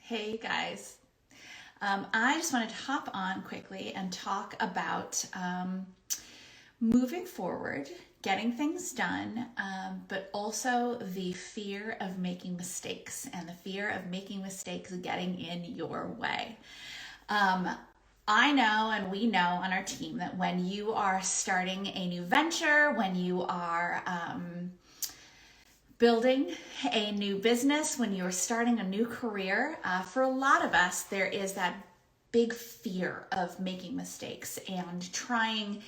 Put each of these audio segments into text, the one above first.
Hey guys, I just wanted to hop on quickly and talk about moving forward, getting things done, but also the fear of making mistakes and the fear of making mistakes getting in your way. I know and we know on our team that when you are starting a new venture, when you are building a new business, when you're starting a new career, for a lot of us, there is that big fear of making mistakes and trying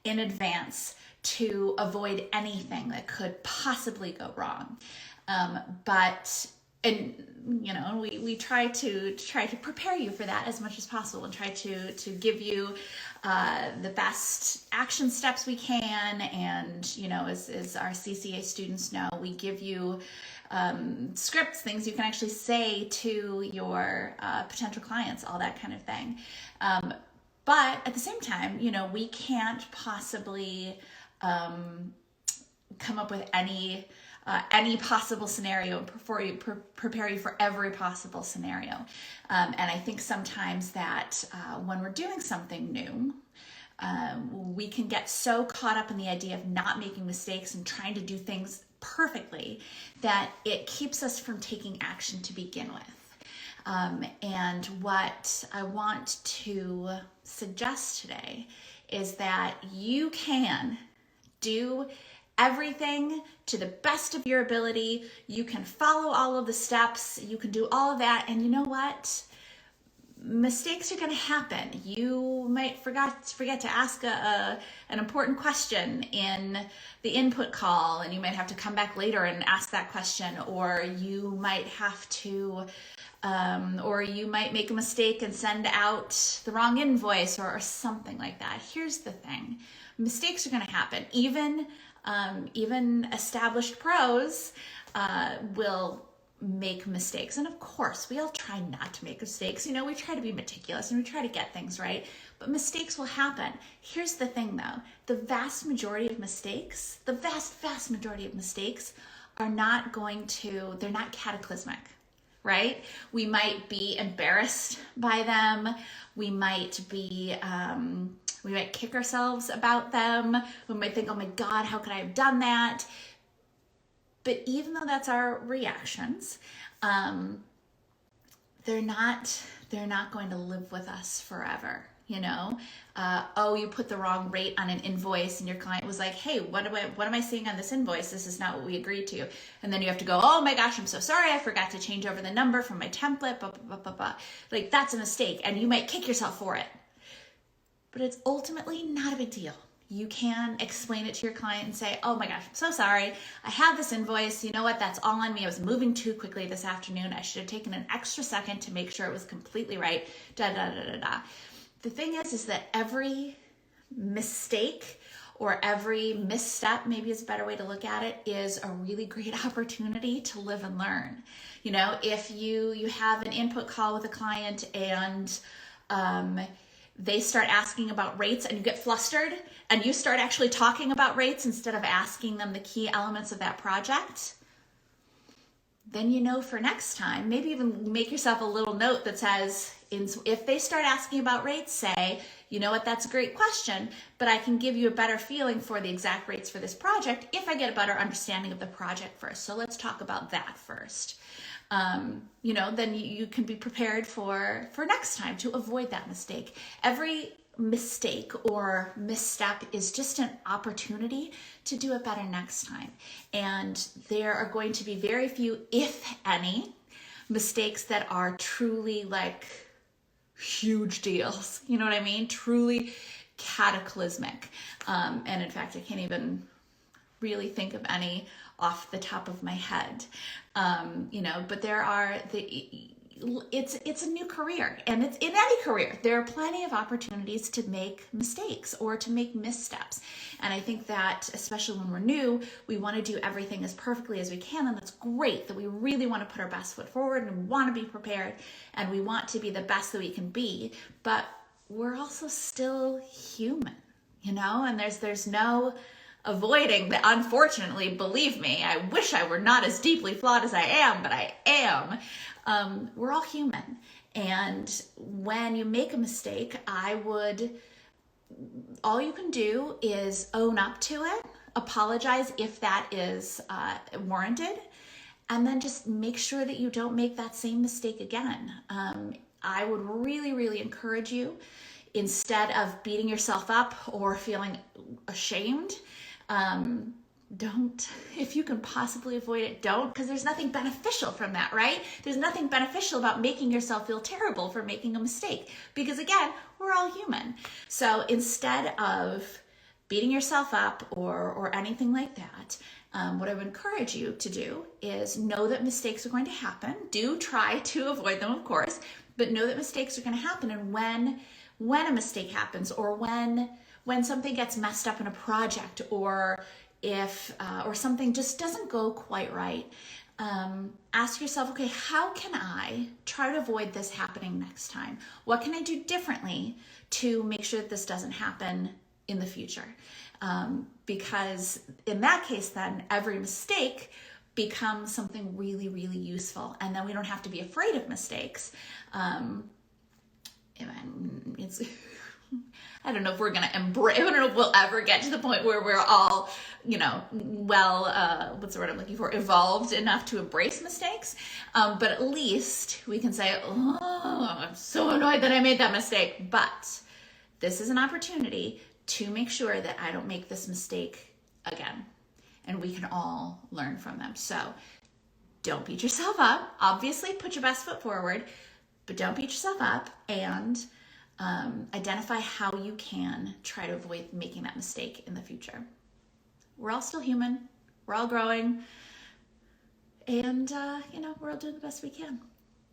in advance to avoid anything that could possibly go wrong. We try to prepare you for that as much as possible and try to give you the best action steps we can. And as our CCA students know, we give you scripts, things you can actually say to your potential clients, all that kind of thing. But at the same time, we can't possibly come up with any possible scenario prepare you for every possible scenario. And I think sometimes that when we're doing something new, we can get so caught up in the idea of not making mistakes and trying to do things perfectly that it keeps us from taking action to begin with. And what I want to suggest today is that you can do everything to the best of your ability. You can follow all of the steps. You can do all of that. And you know what? Mistakes are going to happen. You might forget to ask an important question in the input call, and you might have to come back later and ask that question, or you might have to or you might make a mistake and send out the wrong invoice or something like that. Here's the thing. Mistakes are going to happen. Even established pros will make mistakes. And of course, we all try not to make mistakes. We try to be meticulous and we try to get things right, but mistakes will happen. Here's the thing though, the vast majority of mistakes are they're not cataclysmic, right? We might be embarrassed by them. We might kick ourselves about them. We might think, oh my God, how could I have done that? But even though that's our reactions, they're not going to live with us forever. You put the wrong rate on an invoice and your client was like, hey, what am I seeing on this invoice? This is not what we agreed to. And then you have to go, oh my gosh, I'm so sorry. I forgot to change over the number from my template, blah, blah, blah, blah. Like, that's a mistake. And you might kick yourself for it. But it's ultimately not a big deal. You can explain it to your client and say, oh my gosh, I'm so sorry. I have this invoice. You know what? That's all on me. I was moving too quickly this afternoon. I should have taken an extra second to make sure it was completely right. Da, da, da, da, da. The thing is that every mistake or every misstep, maybe is a better way to look at it, is a really great opportunity to live and learn. If you have an input call with a client and they start asking about rates and you get flustered and you start actually talking about rates instead of asking them the key elements of that project, then for next time, maybe even make yourself a little note that says, if they start asking about rates, say, you know what, that's a great question, but I can give you a better feeling for the exact rates for this project if I get a better understanding of the project first. So let's talk about that first. Then you can be prepared for next time to avoid that mistake. Every mistake or misstep is just an opportunity to do it better next time. And there are going to be very few, if any, mistakes that are truly like huge deals. You know what I mean? Truly cataclysmic. And in fact, I can't even really think of any off the top of my head. But there are it's a new career, and it's in any career. There are plenty of opportunities to make mistakes or to make missteps. And I think that especially when we're new, we want to do everything as perfectly as we can. And that's great that we really want to put our best foot forward and we want to be prepared and we want to be the best that we can be. But we're also still human, and there's no avoiding that. Unfortunately, believe me, I wish I were not as deeply flawed as I am, but I am. We're all human. And when you make a mistake, all you can do is own up to it, apologize if that is warranted, and then just make sure that you don't make that same mistake again. I would really, really encourage you, instead of beating yourself up or feeling ashamed, don't, if you can possibly avoid it, don't, because there's nothing beneficial from that, right? There's nothing beneficial about making yourself feel terrible for making a mistake, because again, we're all human. So instead of beating yourself up or anything like that, what I would encourage you to do is know that mistakes are going to happen. Do try to avoid them, of course, but know that mistakes are going to happen. And when a mistake happens, or when something gets messed up in a project, or if or something just doesn't go quite right, ask yourself, okay, how can I try to avoid this happening next time? What can I do differently to make sure that this doesn't happen in the future? Because in that case, then every mistake becomes something really, really useful. And then we don't have to be afraid of mistakes. It's I don't know if we're going to embrace, I don't know if we'll ever get to the point where we're all, what's the word I'm looking for, evolved enough to embrace mistakes. But at least we can say, oh, I'm so annoyed that I made that mistake. But this is an opportunity to make sure that I don't make this mistake again. And we can all learn from them. So don't beat yourself up. Obviously, put your best foot forward, but don't beat yourself up, and identify how you can try to avoid making that mistake in the future. We're all still human. We're all growing. And, we're all doing the best we can.